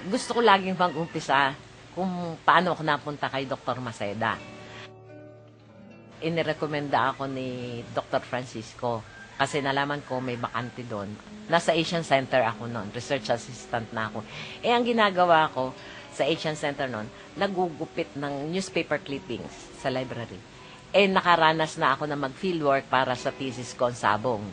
Gusto ko laging mag-umpisa kung paano ako napunta kay Dr. Maceda. Inirekomenda ako ni Dr. Francisco kasi nalaman ko may bakante doon. Nasa Asian Center ako noon, research assistant na ako. Ang ginagawa ko sa Asian Center noon, nagugupit ng newspaper clippings sa library. Nakaranas na ako na mag-fieldwork para sa thesis ko sa Sabong.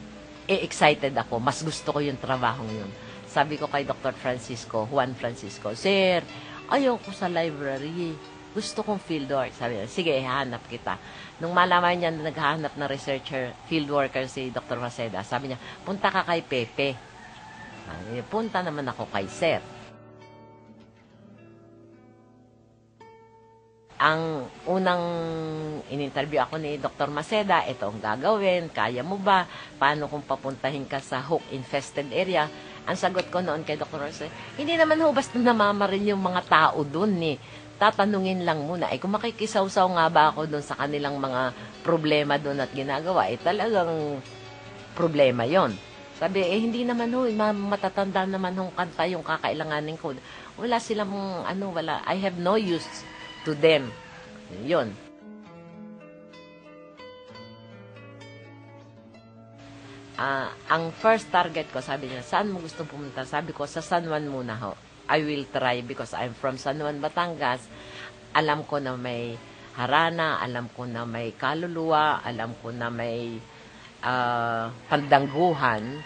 Excited ako, mas gusto ko yung trabahong yun. Sabi ko kay Dr. Francisco, Juan Francisco, Sir, ayoko sa library. Gusto kong fieldwork. Sabi niya, sige, hanap kita. Nung malaman niya na naghahanap na researcher, fieldworker si Dr. Maceda, sabi niya, punta ka kay Pepe. Punta naman ako kay Sir. Ang unang in-interview ako ni Dr. Maceda, ito ang gagawin, kaya mo ba? Paano kung papuntahin ka sa hook-infested area? Ang sagot ko noon kay Dr. Maceda, hindi naman ho basta namamarin yung mga tao dun eh. Tatanungin lang muna. Kung makikisaw-saw nga ba ako dun sa kanilang mga problema dun at ginagawa, talagang problema yon. Sabi, hindi naman ho, matatanda naman hong kanta yung kakailanganin ko. Wala silang, wala, I have no use to them. Yun. Ang first target ko, sabi niya, saan mo gusto pumunta? Sabi ko, sa San Juan muna ho. I will try because I'm from San Juan, Batangas. Alam ko na may harana, alam ko na may kaluluwa, alam ko na may pandangguhan.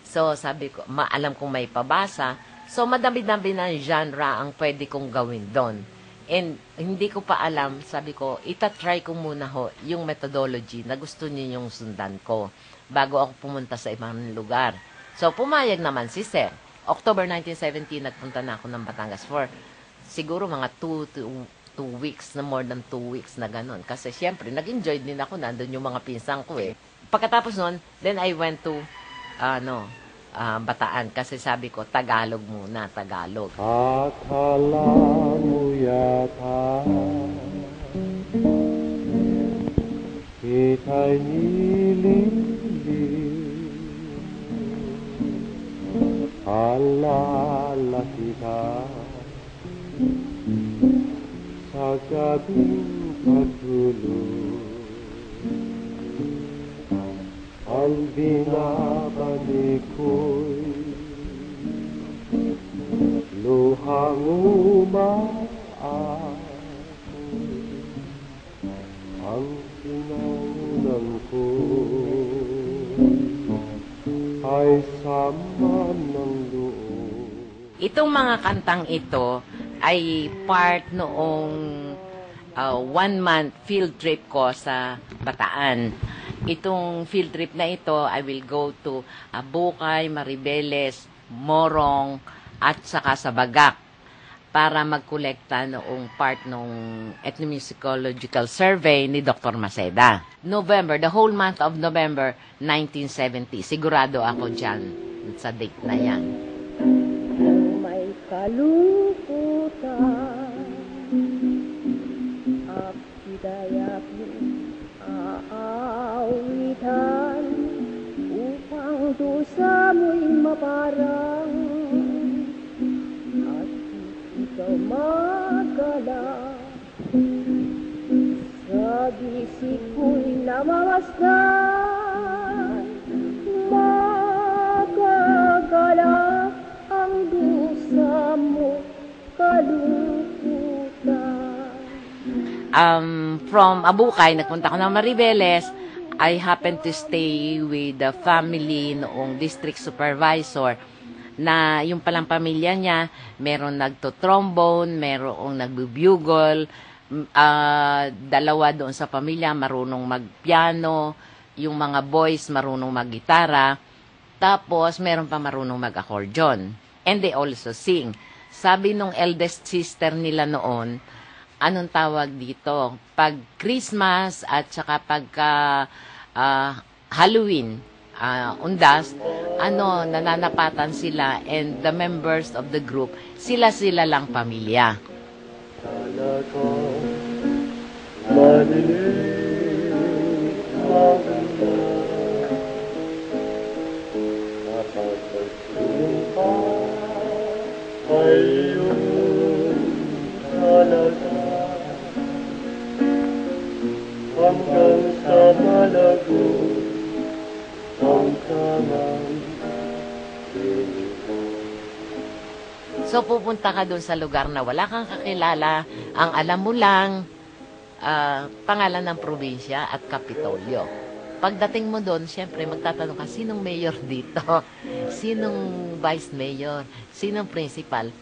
So, sabi ko, alam kong may pabasa. So, madami-dami na genre ang pwede kong gawin doon. And hindi ko pa alam, sabi ko, itatry ko muna ho yung methodology na gusto niyo yung sundan ko bago ako pumunta sa ibang lugar. So, pumayag naman si Sir. October 1970, nagpunta na ako ng Batangas for siguro mga 2 weeks, na more than 2 weeks na ganun. Kasi siyempre, nag-enjoy din ako, nandun yung mga pinsang ko eh. Pagkatapos nun, then I went to, Bataan. Kasi sabi ko, Tagalog muna, Tagalog. Akala mo yata kita'y nililin, alala kita sa gabing pagtulog. Ang binabalik ko'y luhang umaapoy. Ang sinaunan ko ay sama ng loob. Itong mga kantang ito ay part noong 1-month field trip ko sa Bataan. Itong field trip na ito, I will go to Bukay, Maribeles, Morong, at saka sa Bagak para magkolekta noong part ng ethnomusicological survey ni Dr. Maceda. November, the whole month of November 1970. Sigurado ako dyan sa date na yan. May kalungkutan at hidayat aawitan upang dusa mo'y maparang at ikaw magala sa bisig ko'y namamasdan magagala ang dusa mo kalungkutan. From Abukay, nagpunta ko ng Maribeles. I happened to stay with the family noong district supervisor na yung palang pamilya niya, meron nagto-trombone, merong nagbubugle, dalawa doon sa pamilya marunong magpiano, yung mga boys marunong maggitara, tapos meron pa marunong mag-accordion. And they also sing. Sabi nung eldest sister nila noon, anong tawag dito? Pag Christmas at saka pagka Halloween, undas, nananapatan sila and the members of the group, sila lang pamilya. Talaga madilim ang napapagsiling pa So, pupunta ka doon sa lugar na wala kang kakilala, ang alam mo lang, pangalan ng probinsya at Kapitolyo. Pagdating mo doon, siyempre, magtatanong ka, sinong mayor dito? Sinong vice mayor? Sinong principal?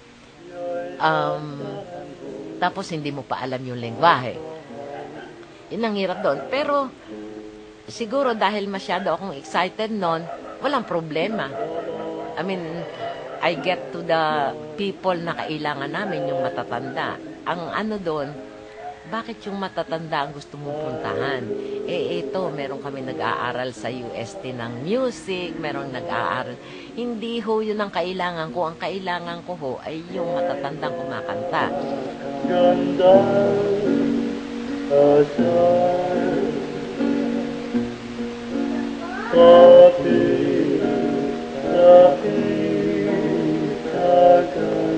Tapos, hindi mo pa alam yung lengguwahe. Yun ang hirap doon. Pero, siguro dahil masyado akong excited noon, walang problema. I mean, I get to the people na kailangan namin, yung matatanda. Ang ano doon, bakit yung matatanda ang gusto mong puntahan? Ito, meron kami nag-aaral sa UST ng music, meron nag-aaral. Hindi ho yun ang kailangan ko. Ang kailangan ko ho ay yung matatandang kumakanta. Ganda asal tapi takkan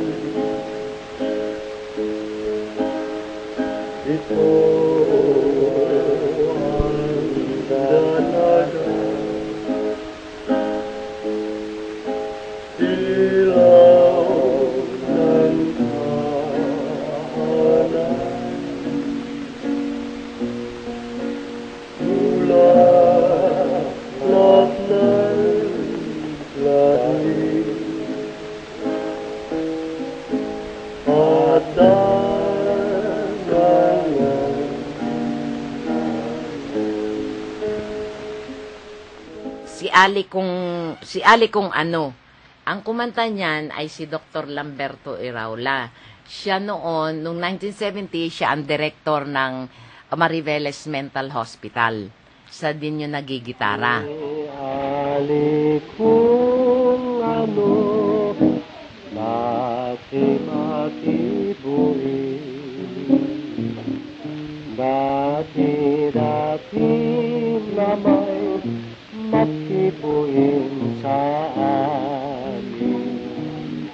itu danaga silau dan tahanan mula latnan lagi Si Ali kung ano. Ang kumanta niyan ay si Dr. Lamberto Iraula. Siya noong 1970, siya ang director ng Mariveles Mental Hospital. Sa din yung nagigitara. Ali kung ano mati-mati dati-dati na may matipuin sa amin.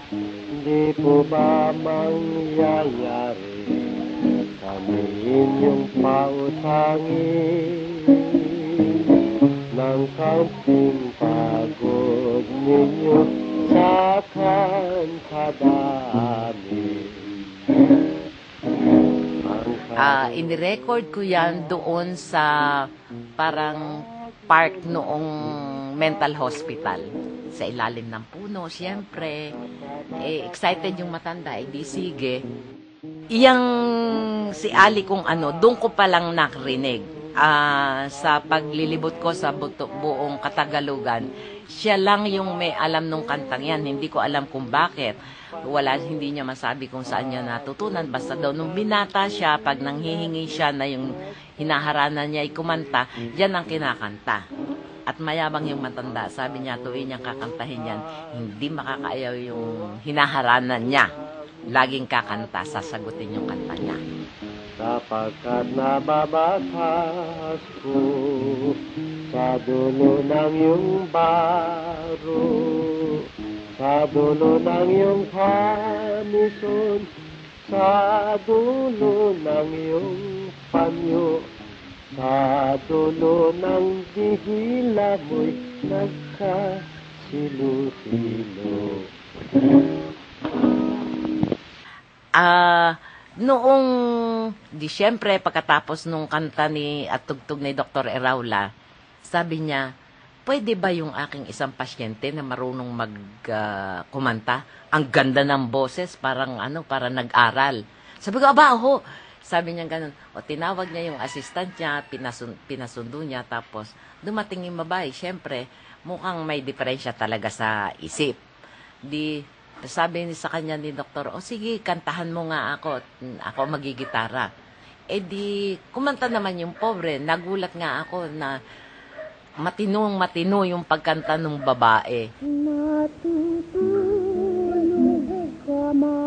Di po ba mangyayari kami inyong pautangin ng kaunting pagod ninyo sa kantadami? Inirecord ko yan doon sa parang park noong mental hospital. Sa ilalim ng puno, siyempre. Excited yung matanda, di sige. Iyang si Ali kung ano, doon ko palang nakrinig. Sa paglilibot ko sa buong Katagalugan, siya lang yung may alam nung kantang yan. Hindi ko alam kung bakit. Hindi niya masabi kung saan niya natutunan. Basta daw, nung binata siya, pag nanghihingi siya na yung hinaharanan niya ay kumanta, yan ang kinakanta. At mayabang yung matanda. Sabi niya, tuwing niyang kakantahin yan, hindi makakaayaw yung hinaharanan niya. Laging kakanta, sasagutin yung kanta niya. Sapagkat nababatas ko sa dulo ng iyong baro, sa dulo ng iyong kamison, sa dulo ng iyong panyo, sa dulo ng dihila mo'y nagkasilo-silo. Noong Disyembre, pagkatapos nung kanta at tugtog ni Dr. Iraula, sabi niya, pwede ba yung aking isang pasyente na marunong kumanta? Ang ganda ng boses, parang nag-aral. Sabi ko, ho. Sabi niya ganun. O tinawag niya yung assistant niya, pinasundo niya, tapos dumating yung babae. Siyempre, mukhang may diferensya talaga sa isip. Sabi sa kanya ni doktor, sige, kantahan mo nga ako magigitara. Kumanta naman yung pobre. Nagulat nga ako na matino yung pagkanta ng babae. Natutulog ka man